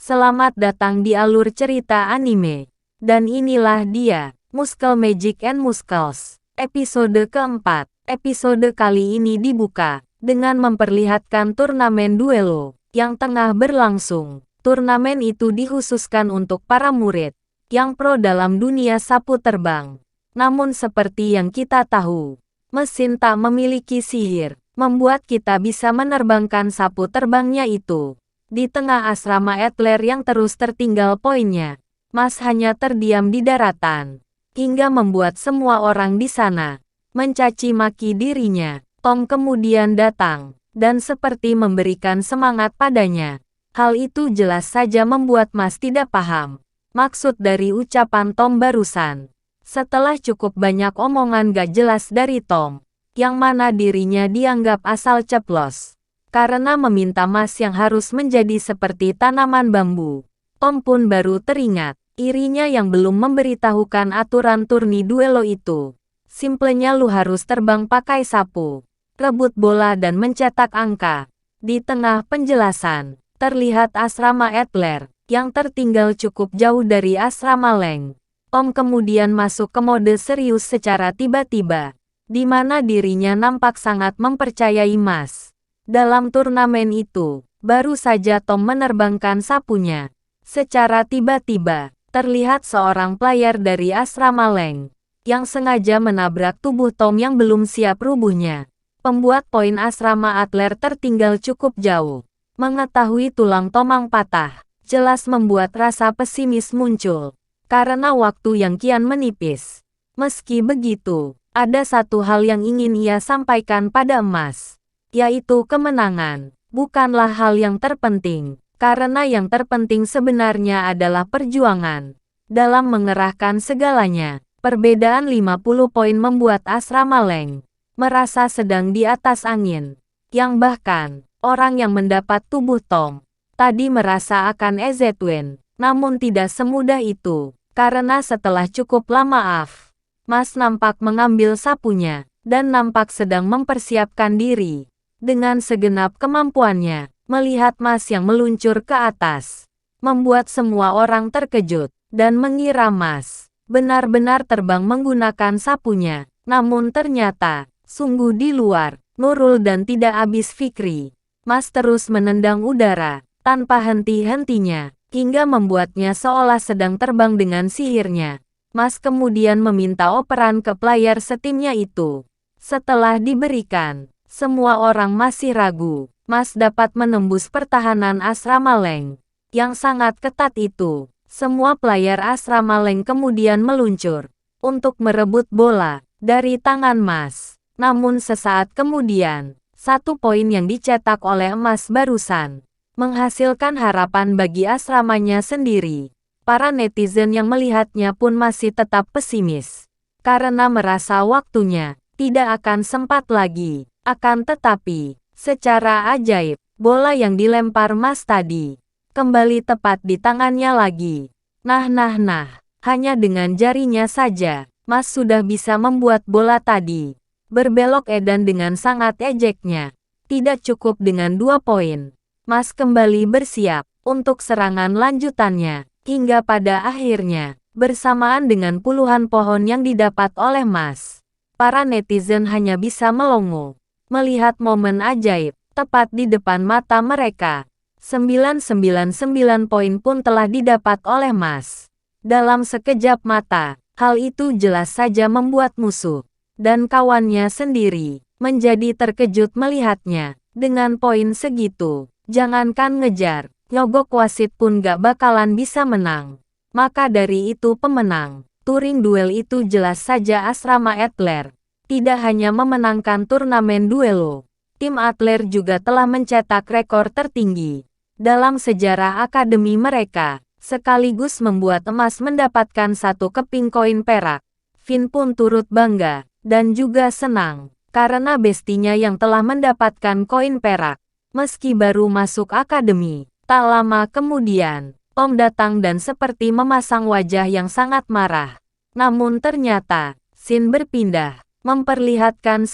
Selamat datang di alur cerita anime. Dan inilah dia, Muscle Magic and Muscles. Episode keempat. Episode kali ini dibuka dengan memperlihatkan turnamen duelo yang tengah berlangsung. Turnamen itu dikhususkan untuk para murid yang pro dalam dunia sapu terbang. Namun seperti yang kita tahu, mesin tak memiliki sihir, membuat kita bisa menerbangkan sapu terbangnya itu. Di tengah asrama Adler yang terus tertinggal poinnya, Mas hanya terdiam di daratan, hingga membuat semua orang di sana mencaci maki dirinya. Tom kemudian datang, dan seperti memberikan semangat padanya. Hal itu jelas saja membuat Mas tidak paham maksud dari ucapan Tom barusan. Setelah cukup banyak omongan gak jelas dari Tom, yang mana dirinya dianggap asal ceplos karena meminta Mas yang harus menjadi seperti tanaman bambu. Tom pun baru teringat, irinya yang belum memberitahukan aturan turni duelo itu. Simplenya lu harus terbang pakai sapu, rebut bola dan mencetak angka. Di tengah penjelasan, terlihat asrama Adler, yang tertinggal cukup jauh dari asrama Leng. Tom kemudian masuk ke mode serius secara tiba-tiba, di mana dirinya nampak sangat mempercayai Mas. Dalam turnamen itu, baru saja Tom menerbangkan sapunya. Secara tiba-tiba, terlihat seorang player dari asrama Leng yang sengaja menabrak tubuh Tom yang belum siap rubuhnya. Pembuat poin asrama Adler tertinggal cukup jauh. Mengetahui tulang Tomang patah, jelas membuat rasa pesimis muncul, karena waktu yang kian menipis. Meski begitu, ada satu hal yang ingin ia sampaikan pada Mas, yaitu kemenangan bukanlah hal yang terpenting, karena yang terpenting sebenarnya adalah perjuangan. Dalam mengerahkan segalanya, perbedaan 50 poin membuat asrama Leng merasa sedang di atas angin, yang bahkan orang yang mendapat tubuh Tom tadi merasa akan Ezetuen, namun tidak semudah itu, karena setelah cukup lama Mas nampak mengambil sapunya, dan nampak sedang mempersiapkan diri. Dengan segenap kemampuannya, melihat Mas yang meluncur ke atas, membuat semua orang terkejut, dan mengira Mas benar-benar terbang menggunakan sapunya. Namun ternyata, sungguh di luar Nurul dan tidak habis fikri. Mas terus menendang udara, tanpa henti-hentinya, hingga membuatnya seolah sedang terbang dengan sihirnya. Mas kemudian meminta operan ke player setimnya itu. Setelah diberikan, semua orang masih ragu, Mas dapat menembus pertahanan asrama Leng yang sangat ketat itu. Semua player asrama Leng kemudian meluncur untuk merebut bola dari tangan Mas. Namun sesaat kemudian, satu poin yang dicetak oleh Mas barusan menghasilkan harapan bagi asramanya sendiri. Para netizen yang melihatnya pun masih tetap pesimis, karena merasa waktunya tidak akan sempat lagi. Akan tetapi, secara ajaib, bola yang dilempar Mas tadi kembali tepat di tangannya lagi. Nah, hanya dengan jarinya saja, Mas sudah bisa membuat bola tadi berbelok edan dengan sangat ejeknya. Tidak cukup dengan 2 poin, Mas kembali bersiap untuk serangan lanjutannya, hingga pada akhirnya, bersamaan dengan puluhan pohon yang didapat oleh Mas, para netizen hanya bisa melongo melihat momen ajaib tepat di depan mata mereka. 999 poin pun telah didapat oleh Mas. Dalam sekejap mata, hal itu jelas saja membuat musuh dan kawannya sendiri menjadi terkejut melihatnya. Dengan poin segitu, jangankan ngejar, nyogok wasit pun gak bakalan bisa menang. Maka dari itu pemenang touring duel itu jelas saja asrama Adler. Tidak hanya memenangkan turnamen duelo, tim Adler juga telah mencetak rekor tertinggi dalam sejarah akademi mereka, sekaligus membuat emas mendapatkan 1 keping koin perak. Finn pun turut bangga, dan juga senang, karena bestinya yang telah mendapatkan koin perak. Meski baru masuk akademi, tak lama kemudian, Tom datang dan seperti memasang wajah yang sangat marah. Namun ternyata, scene berpindah, memperlihatkan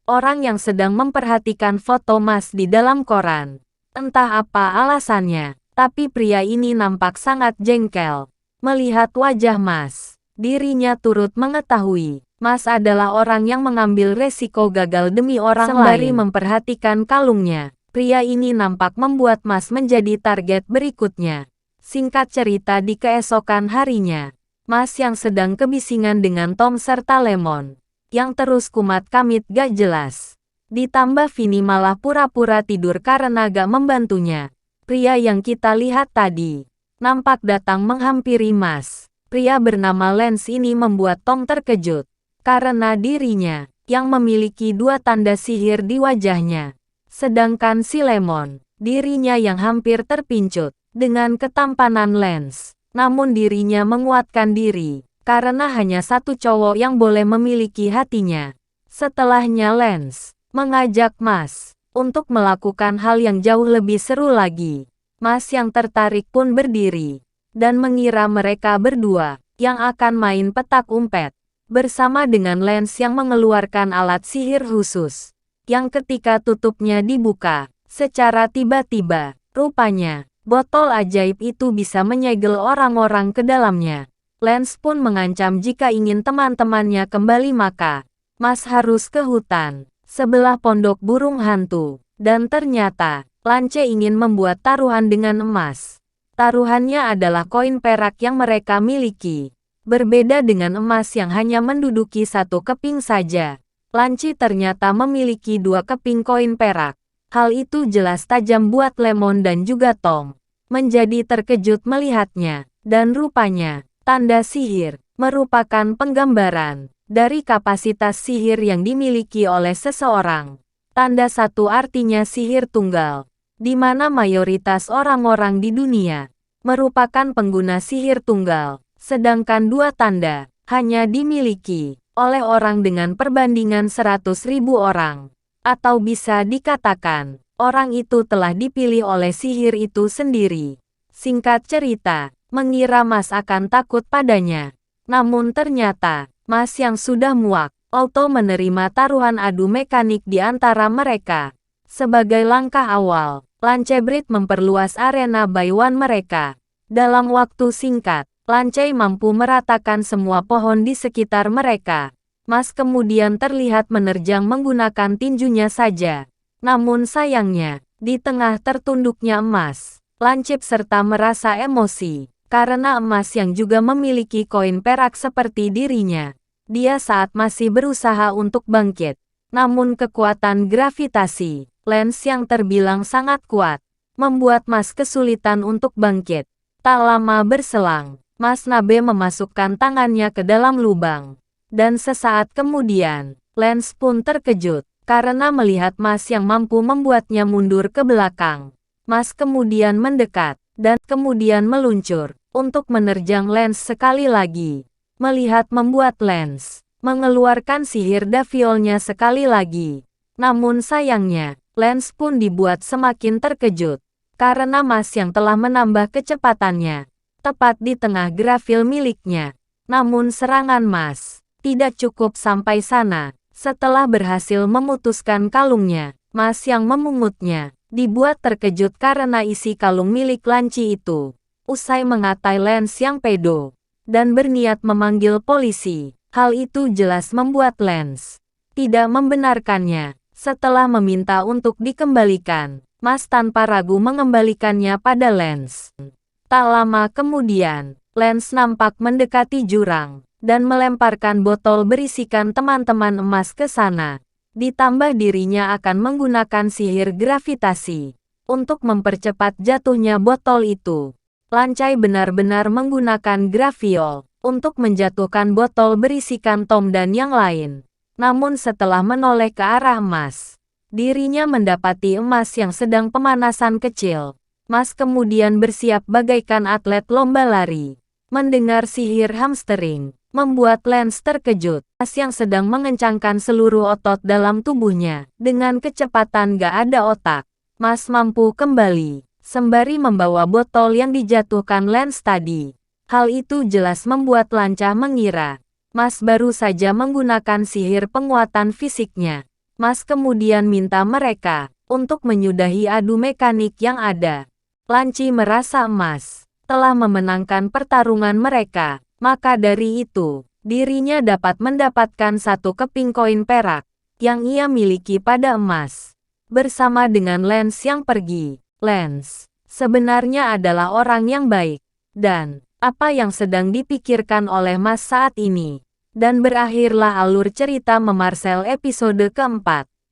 orang yang sedang memperhatikan foto Mas di dalam koran. Entah apa alasannya, Tapi pria ini nampak sangat jengkel. Melihat wajah Mas, dirinya turut mengetahui Mas adalah orang yang mengambil resiko gagal demi orang lain. Sembari memperhatikan kalungnya, pria ini nampak membuat Mas menjadi target berikutnya. Singkat cerita, di keesokan harinya, Mas yang sedang kebisingan dengan Tom serta Lemon, yang terus kumat kamit gak jelas. Ditambah Vini malah pura-pura tidur karena gak membantunya. Pria yang kita lihat tadi nampak datang menghampiri Mas. Pria bernama Lance ini membuat Tom terkejut, karena dirinya yang memiliki 2 tanda sihir di wajahnya. Sedangkan si Lemon, dirinya yang hampir terpincut dengan ketampanan Lance. Namun dirinya menguatkan diri, karena hanya satu cowok yang boleh memiliki hatinya. Setelahnya Lance mengajak Mas untuk melakukan hal yang jauh lebih seru lagi. Mas yang tertarik pun berdiri, dan mengira mereka berdua yang akan main petak umpet, bersama dengan Lance yang mengeluarkan alat sihir khusus, yang ketika tutupnya dibuka, secara tiba-tiba, rupanya, botol ajaib itu bisa menyegel orang-orang ke dalamnya. Lance pun mengancam jika ingin teman-temannya kembali maka, Mas harus ke hutan sebelah pondok burung hantu. Dan ternyata, Lance ingin membuat taruhan dengan emas. Taruhannya adalah koin perak yang mereka miliki. Berbeda dengan emas yang hanya menduduki 1 keping saja, Lance ternyata memiliki 2 keping koin perak. Hal itu jelas tajam buat Lemon dan juga Tom. Menjadi terkejut melihatnya, dan rupanya, tanda sihir merupakan penggambaran dari kapasitas sihir yang dimiliki oleh seseorang. Tanda 1 artinya sihir tunggal, di mana mayoritas orang-orang di dunia merupakan pengguna sihir tunggal. Sedangkan 2 tanda hanya dimiliki oleh orang dengan perbandingan 100.000 orang. Atau bisa dikatakan, orang itu telah dipilih oleh sihir itu sendiri. Singkat cerita, mengira Mas akan takut padanya. Namun ternyata, Mas yang sudah muak, auto menerima taruhan adu mekanik di antara mereka. Sebagai langkah awal, Lance Breed memperluas arena Baiwan mereka. Dalam waktu singkat, Lance mampu meratakan semua pohon di sekitar mereka. Mas kemudian terlihat menerjang menggunakan tinjunya saja. Namun sayangnya, di tengah tertunduknya emas, Lance serta merasa emosi, karena emas yang juga memiliki koin perak seperti dirinya. Dia saat masih berusaha untuk bangkit. Namun kekuatan gravitasi, Lance yang terbilang sangat kuat, membuat Mas kesulitan untuk bangkit. Tak lama berselang, Mas Nabe memasukkan tangannya ke dalam lubang. Dan sesaat kemudian, Lance pun terkejut, karena melihat Mas yang mampu membuatnya mundur ke belakang. Mas kemudian mendekat, dan kemudian meluncur, untuk menerjang Lance sekali lagi. Melihat membuat Lance mengeluarkan sihir Daviolnya sekali lagi. Namun sayangnya, Lance pun dibuat semakin terkejut, karena Mas yang telah menambah kecepatannya, tepat di tengah grafil miliknya. Namun serangan Mas tidak cukup sampai sana. Setelah berhasil memutuskan kalungnya, Mas yang memungutnya dibuat terkejut karena isi kalung milik Lance itu. Usai mengatai Lance yang pedo dan berniat memanggil polisi, hal itu jelas membuat Lance tidak membenarkannya. Setelah meminta untuk dikembalikan, Mas tanpa ragu mengembalikannya pada Lance. Tak lama kemudian, Lance nampak mendekati jurang dan melemparkan botol berisikan teman-teman emas ke sana. Ditambah dirinya akan menggunakan sihir gravitasi untuk mempercepat jatuhnya botol itu. Lance benar-benar menggunakan graviol untuk menjatuhkan botol berisikan Tom dan yang lain. Namun setelah menoleh ke arah emas, dirinya mendapati emas yang sedang pemanasan kecil. Mas kemudian bersiap bagaikan atlet lomba lari. Mendengar sihir hamstering membuat Lance terkejut. Mas yang sedang mengencangkan seluruh otot dalam tubuhnya. Dengan kecepatan gak ada otak, Mas mampu kembali, sembari membawa botol yang dijatuhkan Lance tadi. Hal itu jelas membuat Lance mengira Mas baru saja menggunakan sihir penguatan fisiknya. Mas kemudian minta mereka untuk menyudahi adu mekanik yang ada. Lanci merasa emas telah memenangkan pertarungan mereka, maka dari itu, dirinya dapat mendapatkan satu keping koin perak yang ia miliki pada emas. Bersama dengan Lance yang pergi, Lance sebenarnya adalah orang yang baik. Dan, apa yang sedang dipikirkan oleh Mas saat ini? Dan berakhirlah alur cerita Memarcel episode keempat.